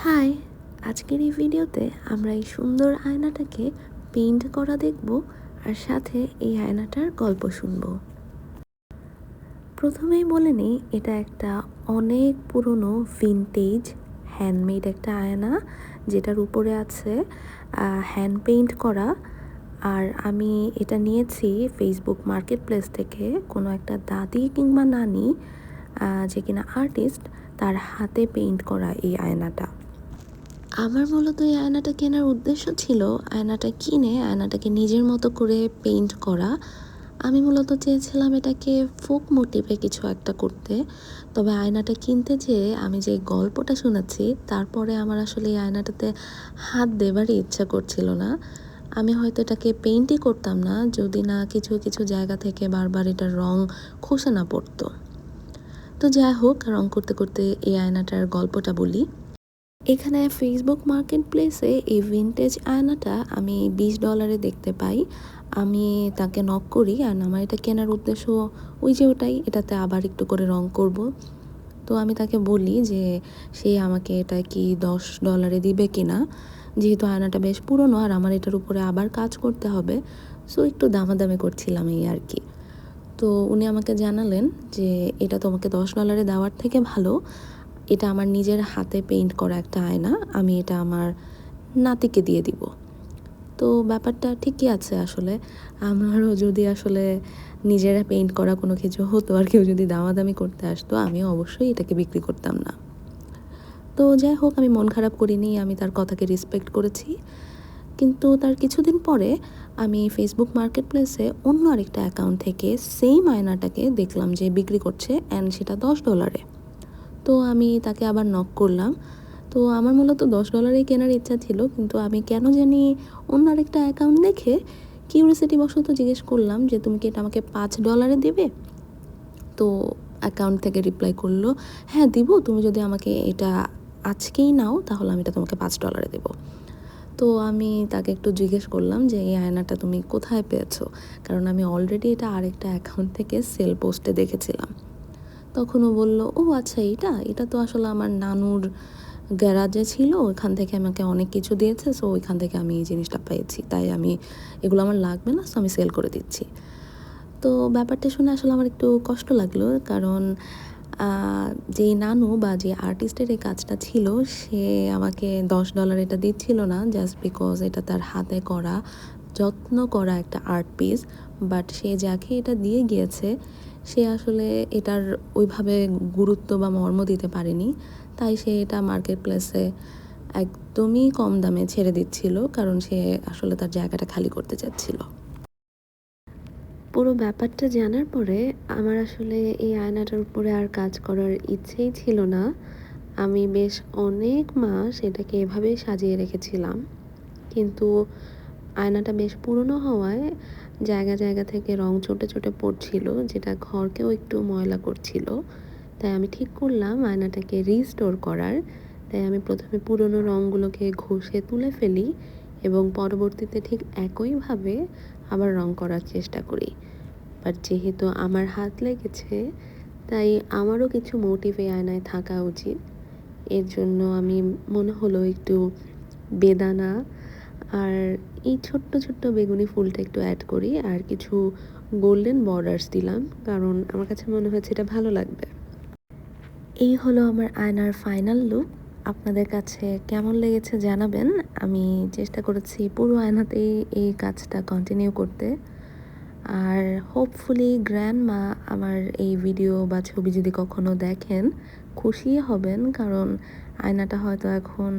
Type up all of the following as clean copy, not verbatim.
High, আজকের এই ভিডিওতে আমরা এই সুন্দর আয়নাটাকে পেইন্ট করা দেখব আর সাথে এই আয়নাটার গল্প শুনব। প্রথমেই বলে নিই, এটা একটা অনেক পুরনো ভিনটেজ হ্যান্ডমেড একটা আয়না, যেটার উপরে আছে হ্যান্ড পেইন্ট করা। আর আমি এটা নিয়েছি ফেসবুক মার্কেট প্লেস থেকে। কোনো একটা দাদি কিংবা নানি যে কিনা আর্টিস্ট, তার হাতে পেইন্ট করা এই আয়নাটা। আমার মূলত এই আয়নাটা কেনার উদ্দেশ্য ছিল আয়নাটা কিনে আয়নাটাকে নিজের মতো করে পেইন্ট করা। আমি মূলত চেয়েছিলাম এটাকে ফোক মোটিভে কিছু একটা করতে। তবে আয়নাটা কিনতে যেয়ে আমি যে গল্পটা শুনেছি, তারপরে আমার আসলে এই আয়নাটাতে হাত দেবারই ইচ্ছা করছিল না। আমি হয়তো এটাকে পেইন্টই করতাম না যদি না কিছু কিছু জায়গা থেকে বারবার এটার রং খসে না পড়তো। তো যাই হোক, রং করতে করতে এই আয়নাটার গল্পটা বলি। এখানে ফেসবুক মার্কেট প্লেসে এই ভিনটেজ আয়নাটা আমি $20 দেখতে পাই। আমি তাকে নক করি, আর আমার এটা কেনার উদ্দেশ্য ওই যে ওটাই, এটাতে আবার একটু করে রং করব। তো আমি তাকে বলি যে সে আমাকে এটা কি $10 দিবে কিনা, যেহেতু আয়নাটা বেশ পুরনো আর আমার এটার উপরে আবার কাজ করতে হবে। সো একটু দামাদামি করছিলাম এই আর কি। তো উনি আমাকে জানালেন যে এটা তোমাকে $10 দেওয়ার থেকে ভালো এটা আমার নিজের হাতে পেইন্ট করা একটা আয়না, আমি এটা আমার নাতিকে দিয়ে দিব। তো ব্যাপারটা ঠিকই আছে। আসলে আমারও যদি আসলে নিজেরা পেইন্ট করা কোনো কিছু হতো আর কেউ যদি দামাদামি করতে আসতো, আমিও অবশ্যই এটাকে বিক্রি করতাম না। তো যাই হোক, আমি মন খারাপ করিনি, আমি তার কথাকে রেসপেক্ট করেছি। কিন্তু তার কিছুদিন পরে আমি ফেসবুক মার্কেট প্লেসে অন্য আরেকটা অ্যাকাউন্ট থেকে সেম আয়নাটাকে দেখলাম যে বিক্রি করছে, অ্যান্ড সেটা $10। তো আমি তাকে আবার নক করলাম। তো আমার মূলত $10 কেনার ইচ্ছা ছিল, কিন্তু আমি কেন জানি অন্য আরেকটা অ্যাকাউন্ট দেখে কিউরিওসিটি বশত জিজ্ঞেস করলাম যে তুমি কি এটা আমাকে $5 দেবে। তো অ্যাকাউন্ট থেকে রিপ্লাই করলো, হ্যাঁ দিব, তুমি যদি আমাকে এটা আজকেই নাও তাহলে আমি এটা তোমাকে $5 দেবো। তো আমি তাকে একটু জিজ্ঞেস করলাম যে এই আয়নাটা তুমি কোথায় পেয়েছো, কারণ আমি অলরেডি এটা আরেকটা অ্যাকাউন্ট থেকে সেল পোস্টে দেখেছিলাম। তখন ও বলল, ও আচ্ছা, এটা তো আসলে আমার নানুর গ্যারাজে ছিল, ওইখান থেকে আমাকে অনেক কিছু দিয়েছে, সো ওইখান থেকে আমি এই জিনিসটা পেয়েছি, তাই আমি এগুলো আমার লাগবে না, সো আমি সেল করে দিচ্ছি। তো ব্যাপারটা শুনে আসলে আমার একটু কষ্ট লাগলো, কারণ যে নানু বা যে আর্টিস্টের এই কাজটা ছিল, সে আমাকে $10 এটা দিচ্ছিল না জাস্ট বিকজ এটা তার হাতে করা, যত্ন করা একটা আর্ট পিস। বাট সে যাকে এটা দিয়ে গিয়েছে, সে আসলে এটার ওইভাবে গুরুত্ব বা মর্ম দিতে পারেনি, তাই সে এটা মার্কেট প্লেসে একদমই কম দামে ছেড়ে দিচ্ছিল, কারণ সে আসলে তার জায়গাটা খালি করতে চাচ্ছিল। পুরো ব্যাপারটা জানার পরে আমার আসলে এই আয়নাটার উপরে আর কাজ করার ইচ্ছেই ছিল না। আমি বেশ অনেক মাস এটাকে এভাবেই সাজিয়ে রেখেছিলাম, কিন্তু আয়নাটা বেশ পুরনো হওয়ায় জায়গা জায়গা থেকে রং চটে চটে পড়ছিল, যেটা ঘরকেও একটু ময়লা করছিল। তাই আমি ঠিক করলাম আয়নাটাকে রিস্টোর করার। তাই আমি প্রথমে পুরনো রঙগুলোকে ঘষে তুলে ফেলি এবং পরবর্তীতে ঠিক একইভাবে আবার রং করার চেষ্টা করি। বাট যেহেতু আমার হাত লেগেছে, তাই আমারও কিছু মোটিভ এই আয়নায় থাকা উচিত। এর জন্য আমি মনে হলো একটু বেদানা আর এই ছোট্ট ছোট্ট বেগুনি ফুলটা একটু অ্যাড করি, আর কিছু গোল্ডেন বর্ডার্স দিলাম, কারণ আমার কাছে মনে হয়েছে এটা ভালো লাগবে। এই হলো আমার আয়নার ফাইনাল লুক। আপনাদের কাছে কেমন লেগেছে জানাবেন। আমি চেষ্টা করেছি পুরো আয়নাতেই এই কাজটা কন্টিনিউ করতে। আর হোপফুলি গ্র্যান্ডমা আমার এই ভিডিও বা ছবি যদি কখনো দেখেন, খুশি হবেন, কারণ আয়নাটা হয়তো এখন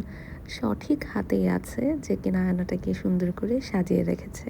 সঠিক হাতেই আছে, যে কিনা আয়নাটাকে সুন্দর করে সাজিয়ে রেখেছে।